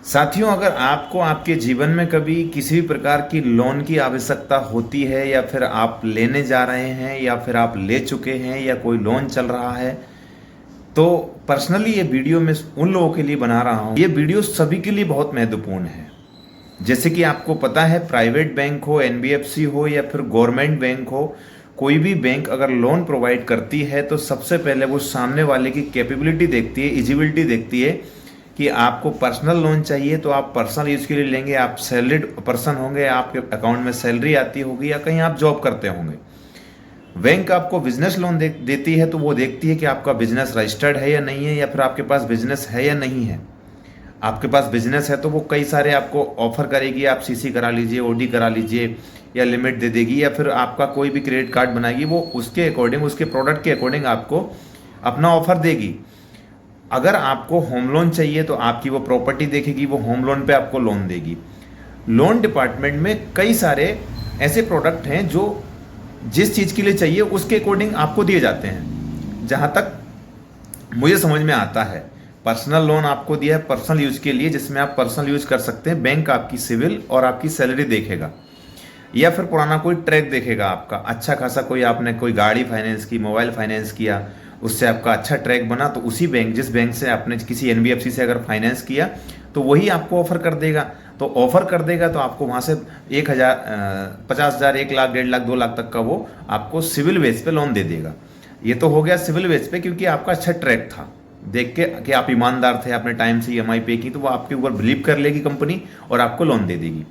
साथियों, अगर आपको आपके जीवन में कभी किसी भी प्रकार की लोन की आवश्यकता होती है या फिर आप लेने जा रहे हैं या फिर आप ले चुके हैं या कोई लोन चल रहा है, तो पर्सनली ये वीडियो मैं उन लोगों के लिए बना रहा हूँ। ये वीडियो सभी के लिए बहुत महत्वपूर्ण है। जैसे कि आपको पता है, प्राइवेट बैंक हो, एनबीएफसी हो या फिर गवर्नमेंट बैंक हो, कोई भी बैंक अगर लोन प्रोवाइड करती है तो सबसे पहले वो सामने वाले की कैपेबिलिटी देखती है, एलिजिबिलिटी देखती है कि आपको पर्सनल लोन चाहिए तो आप पर्सनल यूज़ के लिए लेंगे, आप सैलरीड पर्सन होंगे, आपके अकाउंट में सैलरी आती होगी या कहीं आप जॉब करते होंगे। बैंक आपको बिजनेस लोन देती है तो वो देखती है कि आपका बिजनेस रजिस्टर्ड है या नहीं है, या फिर आपके पास बिजनेस है या नहीं है। आपके पास बिजनेस है तो वो कई सारे आपको ऑफर करेगी, आप सीसी करा लीजिए, ओडी करा लीजिए, या लिमिट दे देगी, या फिर आपका कोई भी क्रेडिट कार्ड बनाएगी, वो उसके अकॉर्डिंग, उसके प्रोडक्ट के अकॉर्डिंग आपको अपना ऑफर देगी। अगर आपको होम लोन चाहिए तो आपकी वो प्रॉपर्टी देखेगी, वो होम लोन पे आपको लोन देगी। लोन डिपार्टमेंट में कई सारे ऐसे प्रोडक्ट हैं जो जिस चीज़ के लिए चाहिए उसके अकॉर्डिंग आपको दिए जाते हैं। जहाँ तक मुझे समझ में आता है, पर्सनल लोन आपको दिया है पर्सनल यूज के लिए, जिसमें आप पर्सनल यूज कर सकते हैं। बैंक आपकी सिविल और आपकी सैलरी देखेगा, या फिर पुराना कोई ट्रैक देखेगा आपका, अच्छा खासा कोई आपने कोई गाड़ी फाइनेंस की, मोबाइल फाइनेंस किया, उससे आपका अच्छा ट्रैक बना, तो उसी बैंक, जिस बैंक से आपने किसी एनबीएफसी से अगर फाइनेंस किया तो वही आपको ऑफर कर देगा। तो ऑफर कर देगा तो आपको वहाँ से 1,000, 50,000, 1 लाख, 1.5 लाख, 2 लाख तक का वो आपको सिविल बेस पे लोन दे देगा। ये तो हो गया सिविल बेस पे, क्योंकि आपका अच्छा ट्रैक था, देख के कि आप ईमानदार थे, आपने टाइम से ईएमआई पे की, तो वो आपके ऊपर बिलीव कर लेगी कंपनी और आपको लोन दे देगी।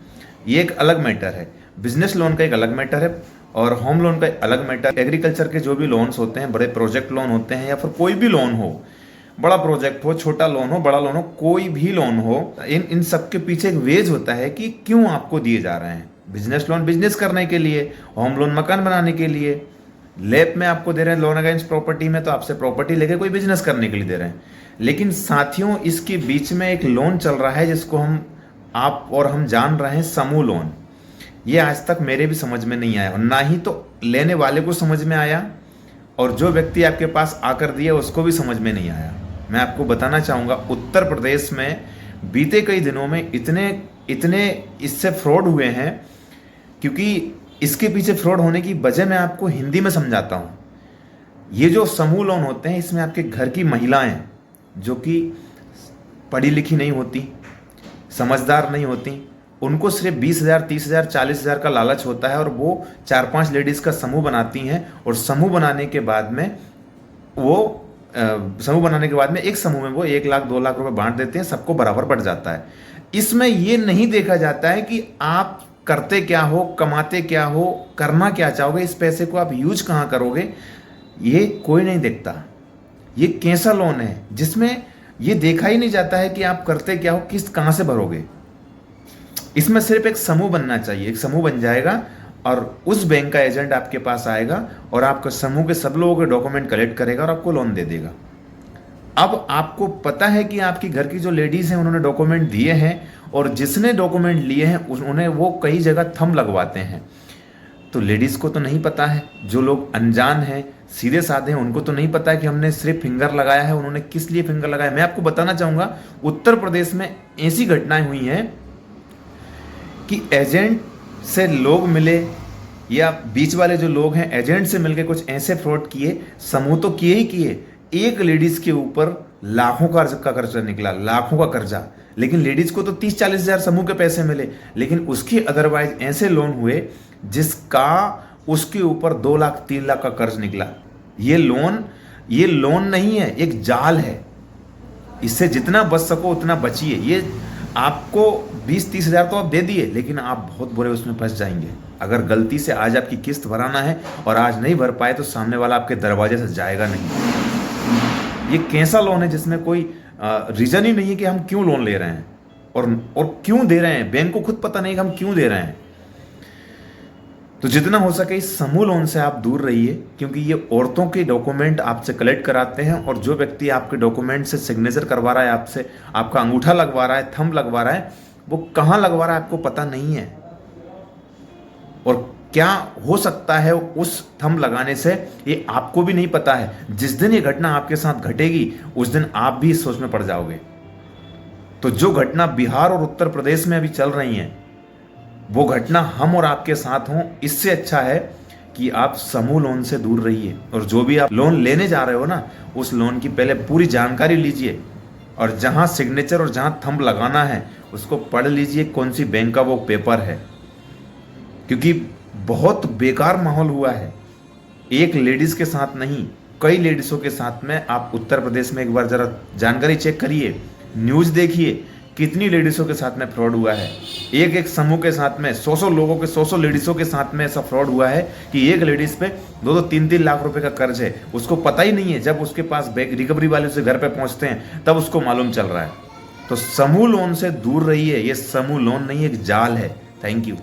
ये एक अलग मैटर है। बिजनेस लोन का एक अलग मैटर है और होम लोन का एक अलग मैटर। एग्रीकल्चर के जो भी लोन्स होते हैं, बड़े प्रोजेक्ट लोन होते हैं, या फिर कोई भी लोन हो, बड़ा प्रोजेक्ट हो, छोटा लोन हो, बड़ा लोन हो, कोई भी लोन हो, इन सब के पीछे एक वेज होता है कि क्यों आपको दिए जा रहे हैं। बिजनेस लोन बिजनेस करने के लिए, होम लोन मकान बनाने के लिए, लैप में आपको दे रहे हैं लोन अगेंस्ट प्रॉपर्टी में, तो आपसे प्रॉपर्टी लेके कोई बिजनेस करने के लिए दे रहे हैं। लेकिन साथियों, इसके बीच में एक लोन चल रहा है जिसको आप और हम जान रहे हैं समूह लोन। ये आज तक मेरे भी समझ में नहीं आया, और ना ही तो लेने वाले को समझ में आया, और जो व्यक्ति आपके पास आकर दिया उसको भी समझ में नहीं आया। मैं आपको बताना चाहूँगा, उत्तर प्रदेश में बीते कई दिनों में इतने इससे फ्रॉड हुए हैं, क्योंकि इसके पीछे फ्रॉड होने की वजह मैं आपको हिंदी में समझाता हूँ। ये जो समूह लोन होते हैं, इसमें आपके घर की महिलाएं जो कि पढ़ी लिखी नहीं होती, समझदार नहीं होती, उनको सिर्फ 20,000, 30,000, 40,000 का लालच होता है, और वो 4-5 लेडीज़ का समूह बनाती हैं, और समूह बनाने के बाद में एक समूह में वो 1 लाख, 2 लाख रुपए बांट देते हैं, सबको बराबर बढ़ जाता है। इसमें ये नहीं देखा जाता है कि आप करते क्या हो, कमाते क्या हो, करना क्या चाहोगे, इस पैसे को आप यूज कहाँ करोगे, ये कोई नहीं देखता। ये कैसा लोन है जिसमें ये देखा ही नहीं जाता है कि आप करते क्या हो, किस्त कहाँ से भरोगे। इसमें सिर्फ एक समूह बनना चाहिए, एक समूह बन जाएगा और उस बैंक का एजेंट आपके पास आएगा और आपके समूह के सब लोगों के डॉक्यूमेंट कलेक्ट करेगा और आपको लोन दे देगा। अब आपको पता है कि आपकी घर की जो लेडीज हैं उन्होंने डॉक्यूमेंट दिए हैं, और जिसने डॉक्यूमेंट लिए हैं उन्हें वो कई जगह थंब लगवाते हैं। तो लेडीज को तो नहीं पता है, जो लोग अनजान हैं, सीधे साधे हैं, उनको तो नहीं पता है कि हमने सिर्फ फिंगर लगाया है। उन्होंने किस लिए फिंगर लगाया, मैं आपको बताना चाहूँगा। उत्तर प्रदेश में ऐसी घटनाएं हुई हैं कि एजेंट से लोग मिले, या बीच वाले जो लोग हैं एजेंट से मिलके कुछ ऐसे फ्रॉड किए, समूह तो किए ही किए। एक लेडीज के ऊपर लाखों का कर्जा निकला, लाखों का कर्जा। लेकिन लेडीज को तो 30-40 हजार समूह के पैसे मिले, लेकिन उसके अदरवाइज ऐसे लोन हुए जिसका उसके ऊपर 2 लाख, 3 लाख का कर्ज निकला। ये लोन नहीं है, एक जाल है। इससे जितना बच सको उतना बचिए। ये आपको 20-30 हजार तो आप दे दिए, लेकिन आप बहुत बुरे उसमें फंस जाएंगे। अगर गलती से आज आपकी किस्त भराना है और आज नहीं भर पाए तो सामने वाला आपके दरवाजे से जाएगा नहीं। ये कैसा लोन है जिसमें कोई रीजन ही नहीं है कि हम क्यों लोन ले रहे हैं और क्यों दे रहे हैं। बैंक को खुद पता नहीं कि हम क्यों दे रहे हैं। तो जितना हो सके इस समूह लोन से आप दूर रहिए, क्योंकि ये औरतों के डॉक्यूमेंट आपसे कलेक्ट कराते हैं, और जो व्यक्ति आपके डॉक्यूमेंट से सिग्नेचर करवा रहा है, आपसे आपका अंगूठा लगवा रहा है, थंब लगवा रहा है, वो कहाँ लगवा रहा है आपको पता नहीं है, और क्या हो सकता है उस थंब लगाने से ये आपको भी नहीं पता है। जिस दिन ये घटना आपके साथ घटेगी उस दिन आप भी इस सोच में पड़ जाओगे। तो जो घटना बिहार और उत्तर प्रदेश में अभी चल रही हैं, वो घटना हम और आपके साथ हों, इससे अच्छा है कि आप समूह लोन से दूर रहिए। और जो भी आप लोन लेने जा रहे हो ना, उस लोन की पहले पूरी जानकारी लीजिए, और जहां सिग्नेचर और जहां थंब लगाना है उसको पढ़ लीजिए कौन सी बैंक का वो पेपर है, क्योंकि बहुत बेकार माहौल हुआ है। एक लेडीज के साथ नहीं, कई लेडीजों के साथ में। आप उत्तर प्रदेश में एक बार जरा जानकारी चेक करिए, न्यूज देखिए, कितनी लेडीजों के साथ में फ्रॉड हुआ है। एक एक समूह के साथ में 100-100 लोगों के 100-100 लेडीजों के साथ में ऐसा फ्रॉड हुआ है कि एक लेडीज पे 2-2, 3-3 लाख रुपए का कर्ज है, उसको पता ही नहीं है। जब उसके पास बैंक रिकवरी वाले उसे घर पे पहुंचते हैं तब उसको मालूम चल रहा है। तो समूह लोन से दूर रहिए, ये समूह लोन नहीं, एक जाल है। Thank you.